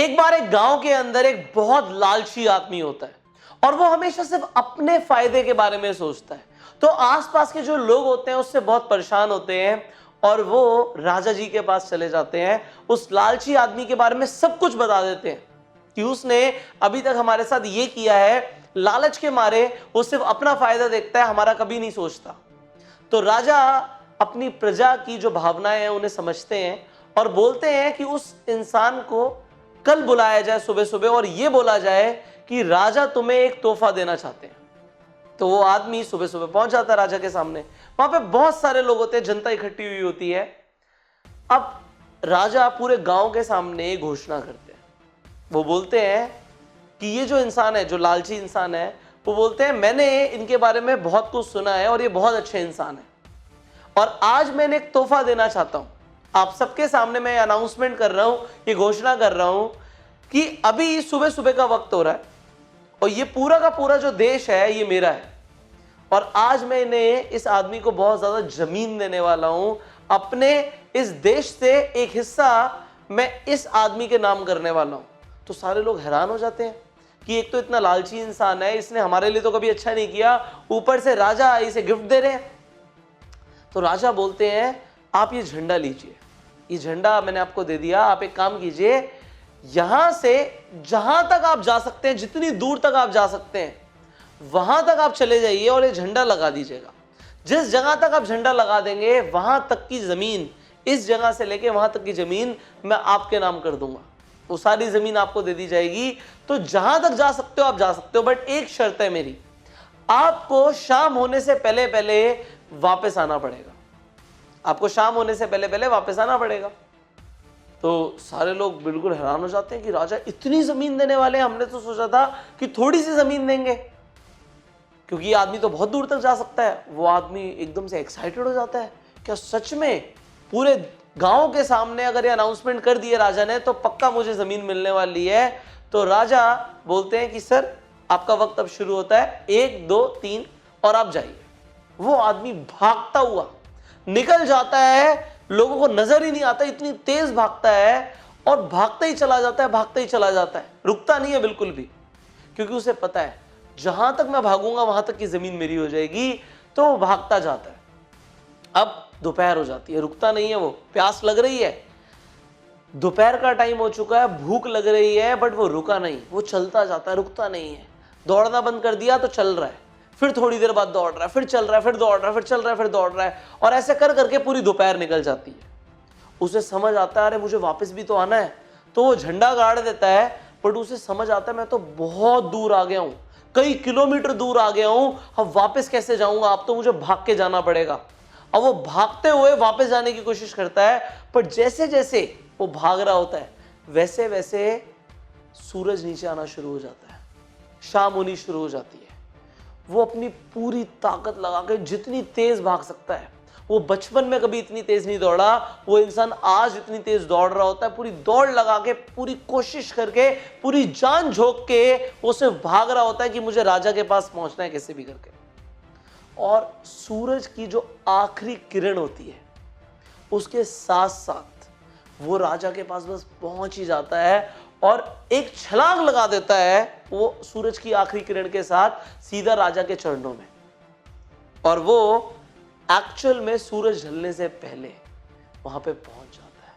एक बार एक गांव के अंदर एक बहुत लालची आदमी होता है और वो हमेशा सिर्फ अपने फायदे के बारे में सोचता है। तो आसपास के जो लोग होते हैं उससे बहुत परेशान होते हैं और वो राजा जी के पास चले जाते हैं। उस लालची आदमी के बारे में सब कुछ बता देते हैं कि उसने अभी तक हमारे साथ ये किया है। लालच के मारे वो सिर्फ अपना फायदा देखता है, हमारा कभी नहीं सोचता। तो राजा अपनी प्रजा की जो भावनाएं हैं उन्हें समझते हैं और बोलते हैं कि उस इंसान को कल बुलाया जाए सुबह सुबह और यह बोला जाए कि राजा तुम्हें एक तोहफा देना चाहते हैं। तो वो आदमी सुबह सुबह पहुंच जाता है राजा के सामने। वहां पे बहुत सारे लोग होते हैं, जनता इकट्ठी हुई होती है। अब राजा पूरे गांव के सामने घोषणा करते हैं। वो बोलते हैं कि ये जो इंसान है, जो लालची इंसान है, वो बोलते हैं मैंने इनके बारे में बहुत कुछ सुना है और ये बहुत अच्छे इंसान है और आज मैंने एक तोहफा देना चाहता हूं। आप सबके सामने मैं अनाउंसमेंट कर रहा हूं, ये घोषणा कर रहा हूं कि अभी सुबह सुबह का वक्त हो रहा है और ये पूरा का पूरा जो देश है ये मेरा है और आज मैं इन्हें, इस आदमी को बहुत ज्यादा जमीन देने वाला हूं। अपने इस देश से एक हिस्सा मैं इस आदमी के नाम करने वाला हूं। तो सारे लोग हैरान हो जाते हैं कि एक तो इतना लालची इंसान है, इसने हमारे लिए तो कभी अच्छा नहीं किया, ऊपर से राजा इसे गिफ्ट दे रहे हैं। तो राजा बोलते हैं आप ये झंडा लीजिए, ये झंडा मैंने आपको दे दिया। आप एक काम कीजिए, यहां से जहां तक आप जा सकते हैं, जितनी दूर तक आप जा सकते हैं वहां तक आप चले जाइए और ये झंडा लगा दीजिएगा। जिस जगह तक आप झंडा लगा देंगे वहां तक की जमीन, इस जगह से लेके वहां तक की जमीन मैं आपके नाम कर दूंगा। वो सारी जमीन आपको दे दी जाएगी। तो जहां तक जा सकते हो आप जा सकते हो, बट एक शर्त है मेरी, आपको शाम होने से पहले पहले वापस आना पड़ेगा। आपको शाम होने से पहले पहले वापस आना पड़ेगा। तो सारे लोग बिल्कुल हैरान हो जाते हैं कि राजा इतनी जमीन देने वाले हैं, हमने तो सोचा था कि थोड़ी सी जमीन देंगे, क्योंकि ये आदमी तो बहुत दूर तक जा सकता है। वो आदमी एकदम से एक्साइटेड हो जाता है, क्या सच में पूरे गांव के सामने अगर ये अनाउंसमेंट कर दिए राजा ने तो पक्का मुझे जमीन मिलने वाली है। तो राजा बोलते हैं कि सर आपका वक्त अब शुरू होता है, 1 2 3 और आप जाइए। वो आदमी भागता हुआ निकल जाता है, लोगों को नजर ही नहीं आता, इतनी तेज भागता है और भागता ही चला जाता है, भागता ही चला जाता है, रुकता नहीं है बिल्कुल भी, क्योंकि उसे पता है जहां तक मैं भागूंगा वहां तक की जमीन मेरी हो जाएगी। तो वो भागता जाता है। अब दोपहर हो जाती है, रुकता नहीं है, वो प्यास लग रही है, दोपहर का टाइम हो चुका है, भूख लग रही है, बट वो रुका नहीं, वो चलता जाता है, रुकता नहीं है। दौड़ना बंद कर दिया तो चल रहा है, फिर थोड़ी देर बाद दौड़ रहा है, फिर चल रहा है, फिर दौड़ रहा है, फिर चल रहा है, फिर दौड़ रहा है और ऐसे कर करके पूरी दोपहर निकल जाती है। उसे समझ आता है अरे मुझे वापस भी तो आना है। तो वो झंडा गाड़ देता है, बट उसे समझ आता है मैं तो बहुत दूर आ गया हूं, कई किलोमीटर दूर आ गया हूं, अब वापस कैसे जाऊंगा, अब तो मुझे भाग के जाना पड़ेगा। अब वो भागते हुए वापस जाने की कोशिश करता है, पर जैसे जैसे वो भाग रहा होता है वैसे वैसे सूरज नीचे आना शुरू हो जाता है, शाम होनी शुरू हो जाती है। वो अपनी पूरी ताकत लगा के जितनी तेज भाग सकता है, वो बचपन में कभी इतनी तेज नहीं दौड़ा, वो इंसान आज इतनी तेज दौड़ रहा होता है, पूरी दौड़ लगा के, पूरी कोशिश करके, पूरी जान झोंक के वो सिर्फ भाग रहा होता है कि मुझे राजा के पास पहुंचना है कैसे भी करके। और सूरज की जो आखिरी किरण होती है उसके साथ साथ वो राजा के पास बस पहुंच ही जाता है और एक छलांग लगा देता है वो सूरज की आखिरी किरण के साथ सीधा राजा के चरणों में। और वो एक्चुअल में सूरज ढलने से पहले वहां पे पहुंच जाता है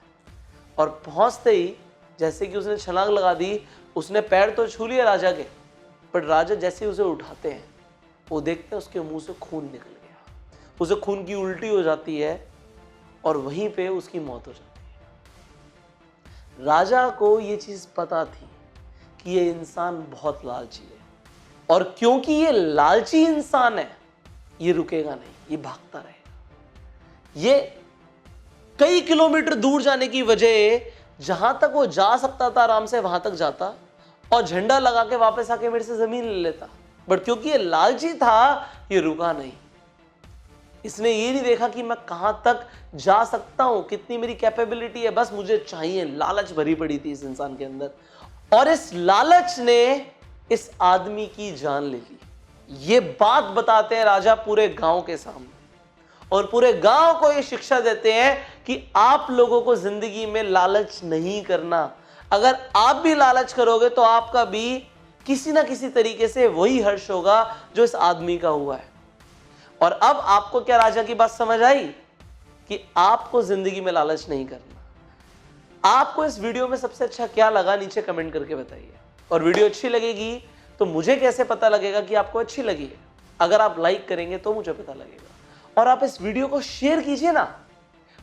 और पहुंचते ही जैसे कि उसने छलांग लगा दी, उसने पैर तो छू लिया राजा के, पर राजा जैसे उसे उठाते हैं वो देखते हैं उसके मुंह से खून निकल गया, उसे खून की उल्टी हो जाती है और वहीं पे उसकी मौत हो जाती है। राजा को ये चीज पता थी कि ये इंसान बहुत लालची है और क्योंकि ये लालची इंसान है ये रुकेगा नहीं, ये भागता रहेगा। ये कई किलोमीटर दूर जाने की वजह, जहां तक वो जा सकता था आराम से वहां तक जाता और झंडा लगा के वापस आके मेरे से जमीन ले लेता, बट क्योंकि ये लालची था ये रुका नहीं। इसने ये नहीं देखा कि मैं कहां तक जा सकता हूं, कितनी मेरी कैपेबिलिटी है, बस मुझे चाहिए। लालच भरी पड़ी थी इस इंसान के अंदर और इस लालच ने इस आदमी की जान ले ली। ये बात बताते हैं राजा पूरे गांव के सामने और पूरे गांव को ये शिक्षा देते हैं कि आप लोगों को जिंदगी में लालच नहीं करना। अगर आप भी लालच करोगे तो आपका भी किसी ना किसी तरीके से वही हर्ष होगा जो इस आदमी का हुआ है। और अब आपको क्या राजा की बात समझ आई कि आपको जिंदगी में लालच नहीं करना। आपको इस वीडियो में सबसे अच्छा क्या लगा नीचे कमेंट करके बताइए। और वीडियो अच्छी लगेगी तो मुझे कैसे पता लगेगा कि आपको अच्छी लगी है? अगर आप लाइक करेंगे तो मुझे पता लगेगा। और आप इस वीडियो को शेयर कीजिए ना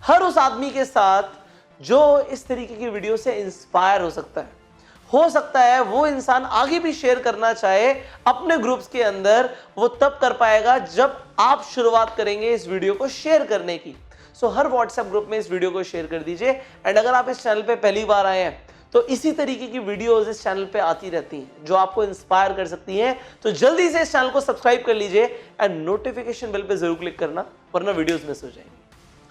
हर उस आदमी के साथ जो इस तरीके की वीडियो से इंस्पायर हो सकता है वो इंसान आगे भी शेयर करना चाहे अपने ग्रुप्स के अंदर, वो तब कर पाएगा जब आप शुरुआत करेंगे इस वीडियो को शेयर करने की। सो हर व्हाट्सएप ग्रुप में इस वीडियो को शेयर कर दीजिए। एंड अगर आप इस चैनल पे पहली बार आए हैं तो इसी तरीके की वीडियोस इस चैनल पे आती रहती हैं जो आपको इंस्पायर कर सकती हैं। तो जल्दी से इस चैनल को सब्सक्राइब कर लीजिए एंड नोटिफिकेशन बेल पे जरूर क्लिक करना, वरना वीडियोस मिस हो जाएंगी।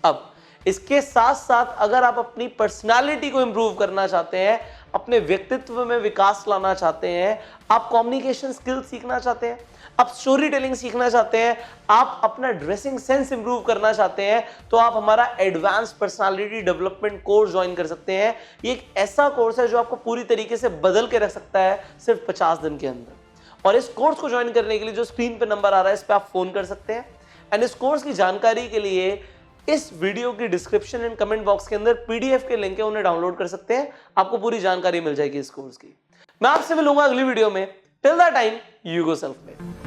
अब इसके साथ साथ अगर आप अपनी पर्सनालिटी को इंप्रूव करना चाहते हैं, अपने व्यक्तित्व में विकास लाना चाहते हैं, आप कम्युनिकेशन स्किल्स सीखना चाहते हैं, आप स्टोरी टेलिंग सीखना चाहते हैं, आप अपना ड्रेसिंग सेंस इंप्रूव करना चाहते हैं, तो आप हमारा advance personality development course join कर सकते हैं। ये एक ऐसा कोर्स है जो आपको पूरी तरीके से बदल के रख सकता है सिर्फ 50 दिन के अंदर। और इस कोर्स को ज्वाइन करने के लिए जो स्क्रीन पे नंबर आ रहा है इस पे आप फोन कर सकते हैं। एंड इस कोर्स की जानकारी के लिए इस वीडियो की डिस्क्रिप्शन एंड कमेंट बॉक्स के अंदर पीडीएफ के लिंक है, उन्हें डाउनलोड कर सकते हैं। आपको पूरी जानकारी मिल जाएगी इस कोर्स की। मैं आपसे मिलूंगा अगली वीडियो में। Till that time, you go self made.